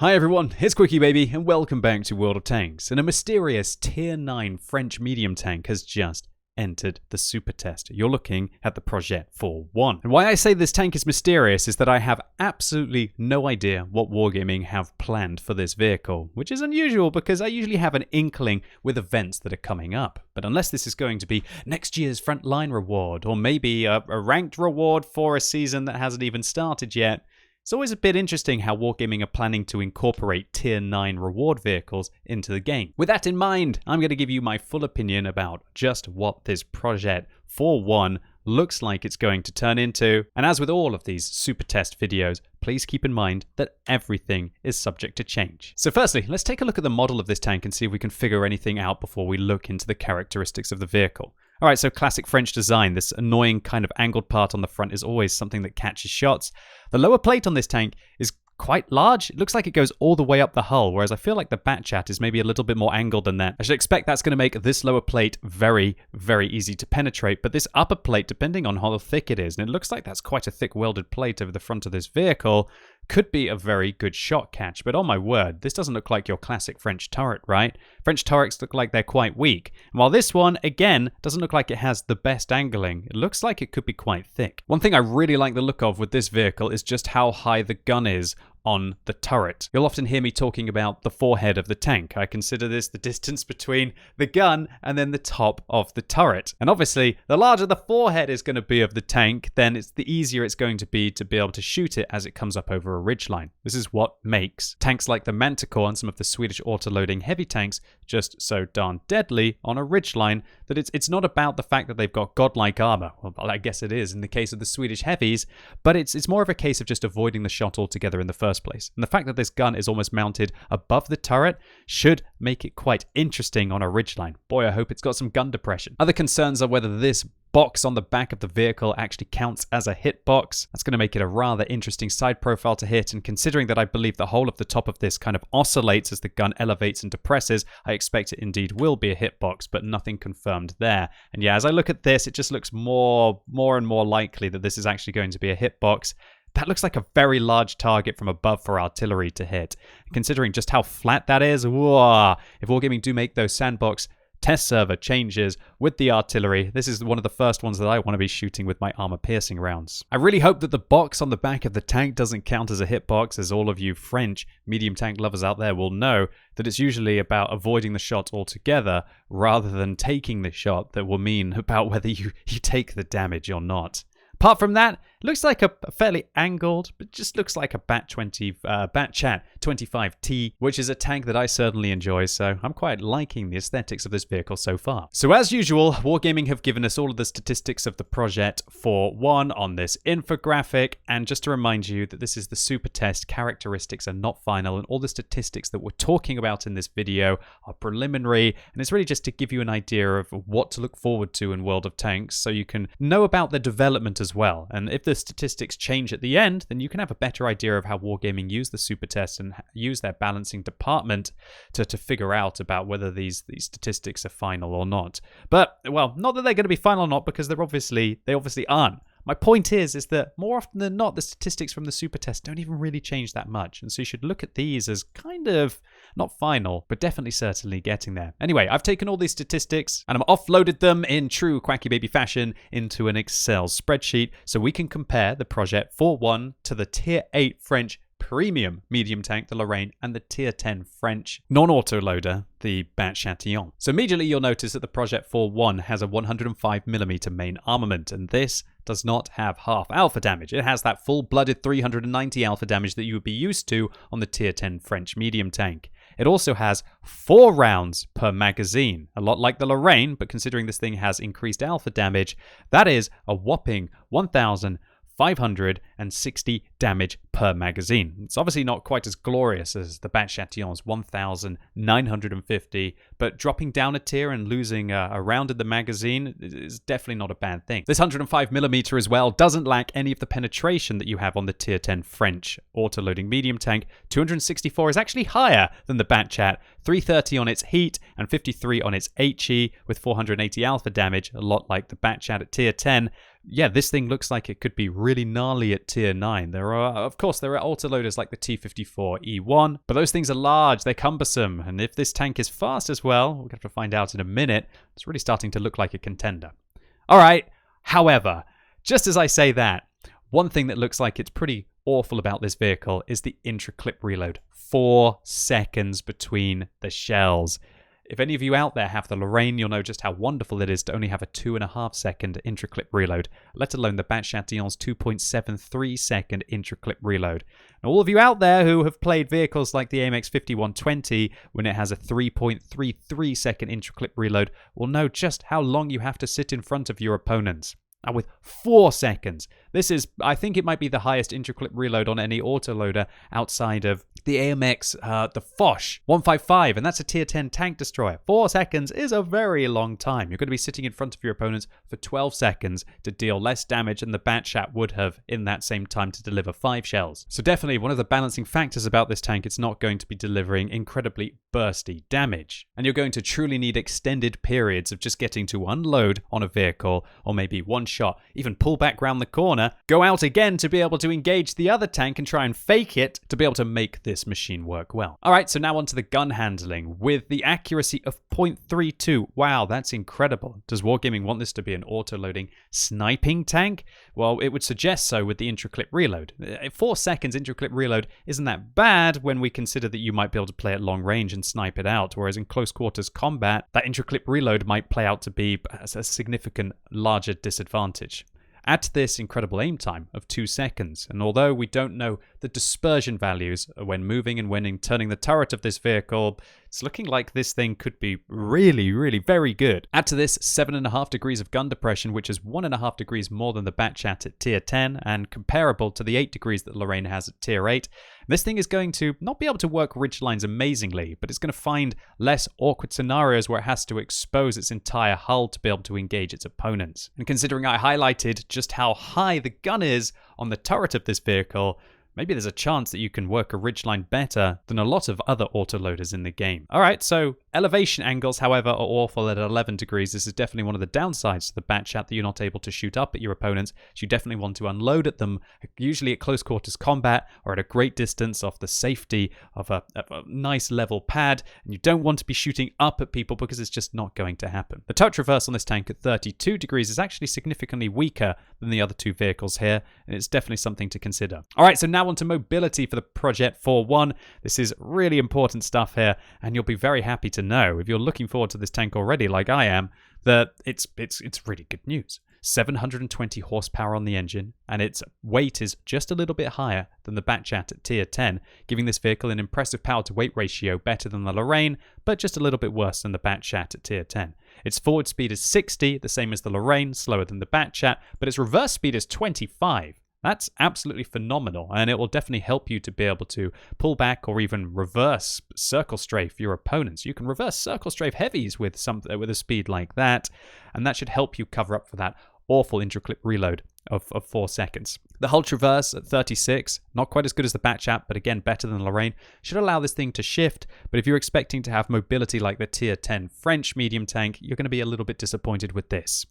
Hi everyone, it's QuickyBaby and welcome back to World of Tanks. And a mysterious Tier 9 French medium tank has just entered the supertest. You're looking at the Projet 4-1. And why I say this tank is mysterious is that I have absolutely no idea what Wargaming have planned for this vehicle, which is unusual because I usually have an inkling with events that are coming up. But unless this is going to be next year's frontline reward, or maybe a ranked reward for a season that hasn't even started yet, it's always a bit interesting how Wargaming are planning to incorporate Tier 9 reward vehicles into the game. With that in mind, I'm going to give you my full opinion about just what this Projet 4-1 looks like it's going to turn into. And as with all of these super test videos, please keep in mind that everything is subject to change. So firstly, let's take a look at the model of this tank and see if we can figure anything out before we look into the characteristics of the vehicle. All right, so classic French design. This annoying kind of angled part on the front is always something that catches shots. The lower plate on this tank is quite large. It looks like it goes all the way up the hull, whereas I feel like the bat chat is maybe a little bit more angled than that. I should expect that's going to make this lower plate very, very easy to penetrate, but this upper plate, depending on how thick it is, and it looks like that's quite a thick welded plate over the front of this vehicle, could be a very good shot catch. But oh my word, this doesn't look like your classic French turret, right? French turrets look like they're quite weak. And while this one, again, doesn't look like it has the best angling, it looks like it could be quite thick. One thing I really like the look of with this vehicle is just how high the gun is on the turret. You'll often hear me talking about the forehead of the tank. I consider this the distance between the gun and then the top of the turret. And obviously, the larger the forehead is going to be of the tank, then the easier it's going to be able to shoot it as it comes up over a ridgeline. This is what makes tanks like the Manticore and some of the Swedish auto-loading heavy tanks just so darn deadly on a ridgeline that it's not about the fact that they've got godlike armor. Well, I guess it is in the case of the Swedish heavies, but it's more of a case of just avoiding the shot altogether in the first place. And the fact that this gun is almost mounted above the turret should make it quite interesting on a ridgeline. Boy, I hope it's got some gun depression. Other concerns are whether this box on the back of the vehicle actually counts as a hit box. That's going to make it a rather interesting side profile to hit, and considering that I believe the whole of the top of this kind of oscillates as the gun elevates and depresses, I expect it indeed will be a hit box, but nothing confirmed there. And yeah, as I look at this, it just looks more and more likely that this is actually going to be a hit box. That looks like a very large target from above for artillery to hit. Considering just how flat that is, whoa, if Wargaming do make those sandbox test server changes with the artillery, this is one of the first ones that I want to be shooting with my armor-piercing rounds. I really hope that the box on the back of the tank doesn't count as a hitbox, as all of you French medium tank lovers out there will know that it's usually about avoiding the shot altogether rather than taking the shot that will mean about whether you take the damage or not. Apart from that, it looks like a fairly angled, but just looks like a Bat Chat 25T, which is a tank that I certainly enjoy, so I'm quite liking the aesthetics of this vehicle so far. So as usual, Wargaming have given us all of the statistics of the Projet 4-1 on this infographic, and just to remind you that this is the super test, characteristics are not final, and all the statistics that we're talking about in this video are preliminary, and it's really just to give you an idea of what to look forward to in World of Tanks, so you can know about the development as well. And if the statistics change at the end, then you can have a better idea of how Wargaming use the super test and use their balancing department to figure out about whether these statistics are final or not. But, well, not that they're going to be final or not, because they obviously aren't. My point is that more often than not, the statistics from the super test don't even really change that much. And so you should look at these as kind of not final, but definitely certainly getting there. Anyway, I've taken all these statistics and I've offloaded them in true QuickyBaby fashion into an Excel spreadsheet so we can compare the Projet 4-1 to the Tier 8 French premium medium tank, the Lorraine, and the Tier 10 French non-auto loader, the Bat Chatillon. So immediately you'll notice that the Projet 4-1 has a 105mm main armament, and this does not have half alpha damage. It has that full-blooded 390 alpha damage that you would be used to on the Tier 10 French medium tank. It also has 4 rounds per magazine, a lot like the Lorraine, but considering this thing has increased alpha damage, that is a whopping 1,560 damage per magazine. It's obviously not quite as glorious as the Bat Chatillon's 1,950, but dropping down a tier and losing a round in the magazine is definitely not a bad thing. This 105mm as well doesn't lack any of the penetration that you have on the Tier 10 French auto-loading medium tank. 264 is actually higher than the Bat Chat, 330 on its heat and 53 on its HE with 480 alpha damage, a lot like the Bat Chat at Tier 10. yeah, this thing looks like it could be really gnarly at tier 9. There are autoloaders like the T-54E1, but those things are large, they're cumbersome, and if this tank is fast as well, we're going to have to find out in a minute, it's really starting to look like a contender. All right, however, just as I say that, one thing that looks like it's pretty awful about this vehicle is the intra-clip reload. 4 seconds between the shells. If any of you out there have the Lorraine, you'll know just how wonderful it is to only have a 2.5 second intra-clip reload, let alone the Bat Chatillon's 2.73 second intra-clip reload. Now, all of you out there who have played vehicles like the AMX 5120, when it has a 3.33 second intra-clip reload, will know just how long you have to sit in front of your opponents. Now with 4 seconds, this is, I think it might be the highest intra-clip reload on any autoloader outside of the AMX, the Foch 155, and that's a tier 10 tank destroyer. 4 seconds is a very long time. You're going to be sitting in front of your opponents for 12 seconds to deal less damage than the Bat Chat would have in that same time to deliver 5 shells. So definitely one of the balancing factors about this tank, it's not going to be delivering incredibly bursty damage. And you're going to truly need extended periods of just getting to unload on a vehicle, or maybe one shot, even pull back round the corner, go out again to be able to engage the other tank and try and fake it to be able to make this machine work well. All right, so now onto the gun handling with the accuracy of 0.32. Wow, that's incredible. Does Wargaming want this to be an auto-loading sniping tank? Well, it would suggest so with the intra-clip reload. 4 seconds intra-clip reload isn't that bad when we consider that you might be able to play at long range and snipe it out, whereas in close quarters combat, that intra-clip reload might play out to be a significant larger disadvantage. Add to this incredible aim time of 2 seconds, and although we don't know the dispersion values when moving and when turning the turret of this vehicle, it's looking like this thing could be really very good. Add to this 7.5 degrees of gun depression, which is 1.5 degrees more than the Bat Chat at tier 10, and comparable to the 8 degrees that Lorraine has at tier 8. This thing is going to not be able to work ridge lines amazingly, but it's going to find less awkward scenarios where it has to expose its entire hull to be able to engage its opponents. And considering I highlighted just how high the gun is on the turret of this vehicle, maybe there's a chance that you can work a ridgeline better than a lot of other autoloaders in the game. All right, so elevation angles, however, are awful at 11 degrees. This is definitely one of the downsides to the Bat Chat, that you're not able to shoot up at your opponents. So you definitely want to unload at them, usually at close quarters combat or at a great distance off the safety of a nice level pad. And you don't want to be shooting up at people because it's just not going to happen. The touch reverse on this tank at 32 degrees is actually significantly weaker than the other two vehicles here, and it's definitely something to consider. All right, so now onto mobility for the Projet 4.1. This is really important stuff here, and you'll be very happy to know, if you're looking forward to this tank already like I am, that it's really good news. 720 horsepower on the engine, and its weight is just a little bit higher than the Bat Chat at tier 10, giving this vehicle an impressive power to weight ratio better than the Lorraine, but just a little bit worse than the Bat Chat at tier 10. Its forward speed is 60, the same as the Lorraine, slower than the Bat Chat, but its reverse speed is 25. That's absolutely phenomenal, and it will definitely help you to be able to pull back or even reverse circle strafe your opponents. You can reverse circle strafe heavies with a speed like that, and that should help you cover up for that awful intra-clip reload of 4 seconds. The hull traverse at 36, not quite as good as the Bat Chat, but again better than Lorraine, should allow this thing to shift, but if you're expecting to have mobility like the tier 10 French medium tank, you're going to be a little bit disappointed with this.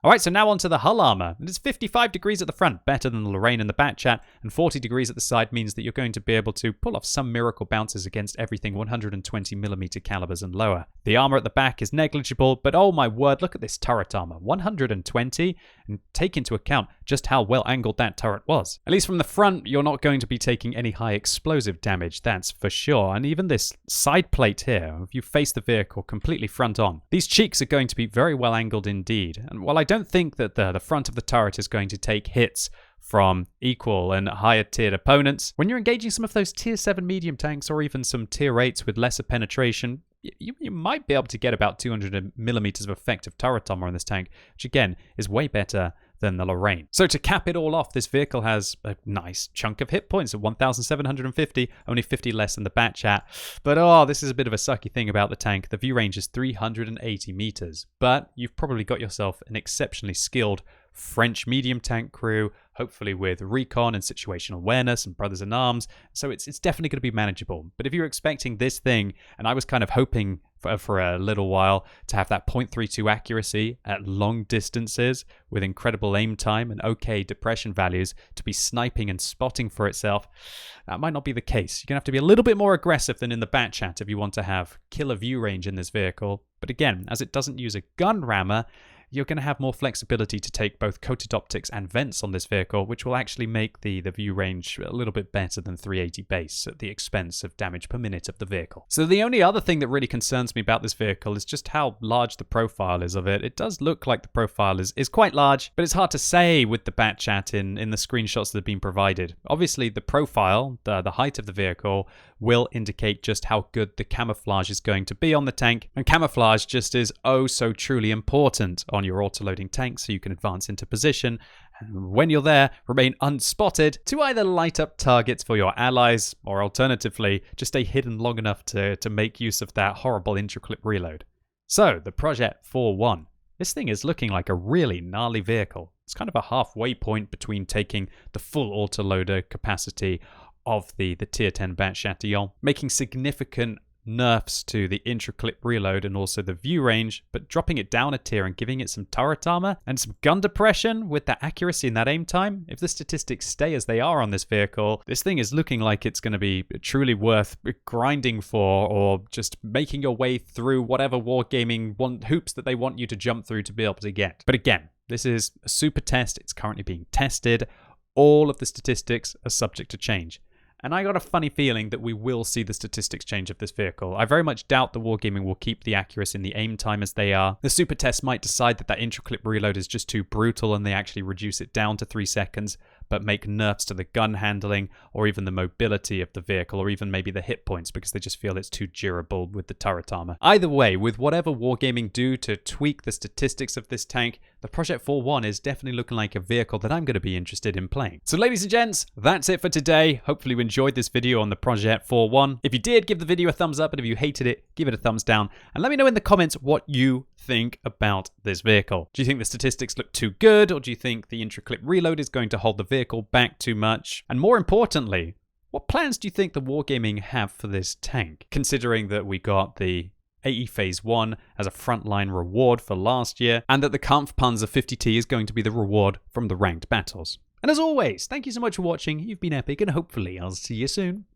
All right, so now onto the hull armor. It's 55 degrees at the front, better than the Lorraine and the Bat Chat, and 40 degrees at the side means that you're going to be able to pull off some miracle bounces against everything 120mm calibers and lower. The armor at the back is negligible, but oh my word, look at this turret armor. 120, and take into account just how well angled that turret was. At least from the front, you're not going to be taking any high explosive damage, that's for sure. And even this side plate here, if you face the vehicle completely front on, these cheeks are going to be very well angled indeed. And while I don't think that the front of the turret is going to take hits from equal and higher tiered opponents, when you're engaging some of those tier 7 medium tanks or even some tier 8s with lesser penetration, you might be able to get about 200mm of effective turret armor in this tank, which again is way better than the Lorraine. So to cap it all off, this vehicle has a nice chunk of hit points at 1,750, only 50 less than the Bat Chat. But oh, this is a bit of a sucky thing about the tank. The view range is 380 meters, but you've probably got yourself an exceptionally skilled French medium tank crew, hopefully with recon and situational awareness and brothers in arms. So it's definitely going to be manageable. But if you're expecting this thing, and I was kind of hoping for a little while to have that 0.32 accuracy at long distances with incredible aim time and okay depression values to be sniping and spotting for itself, that might not be the case. You're going to have to be a little bit more aggressive than in the bat chat if you want to have killer view range in this vehicle. But again, as it doesn't use a gun rammer, you're going to have more flexibility to take both coated optics and vents on this vehicle, which will actually make the view range a little bit better than 380 base at the expense of damage per minute of the vehicle. So the only other thing that really concerns me about this vehicle is just how large the profile is of it. It does look like the profile is quite large, but it's hard to say with the bat chat in the screenshots that have been provided. Obviously, the profile, the height of the vehicle, will indicate just how good the camouflage is going to be on the tank, and camouflage just is oh so truly important on your auto-loading tank so you can advance into position and when you're there remain unspotted to either light up targets for your allies or alternatively just stay hidden long enough to make use of that horrible intraclip reload. So the Projet 4.1, this thing is looking like a really gnarly vehicle. It's kind of a halfway point between taking the full autoloader capacity of the tier 10 Bat Chatillon, making significant nerfs to the intraclip reload and also the view range, but dropping it down a tier and giving it some turret armor and some gun depression with that accuracy and that aim time. If the statistics stay as they are on this vehicle, this thing is looking like it's going to be truly worth grinding for or just making your way through whatever wargaming hoops that they want you to jump through to be able to get. But again, this is a super test. It's currently being tested. All of the statistics are subject to change. And I got a funny feeling that we will see the statistics change of this vehicle. I very much doubt the Wargaming will keep the accuracy and the aim time as they are. The super test might decide that intraclip reload is just too brutal and they actually reduce it down to 3 seconds, but make nerfs to the gun handling or even the mobility of the vehicle or even maybe the hit points because they just feel it's too durable with the turret armor. Either way, with whatever Wargaming do to tweak the statistics of this tank, the Projet 4.1 is definitely looking like a vehicle that I'm going to be interested in playing. So ladies and gents, that's it for today. Hopefully you enjoyed this video on the Projet 4.1. If you did, give the video a thumbs up, and if you hated it, give it a thumbs down. And let me know in the comments what you think about this vehicle. Do you think the statistics look too good, or do you think the intraclip reload is going to hold the vehicle back too much? And more importantly, what plans do you think the Wargaming have for this tank, considering that we got the AE Phase 1 as a frontline reward for last year, and that the Kampfpanzer 50T is going to be the reward from the ranked battles? And as always, thank you so much for watching. You've been epic, and hopefully I'll see you soon.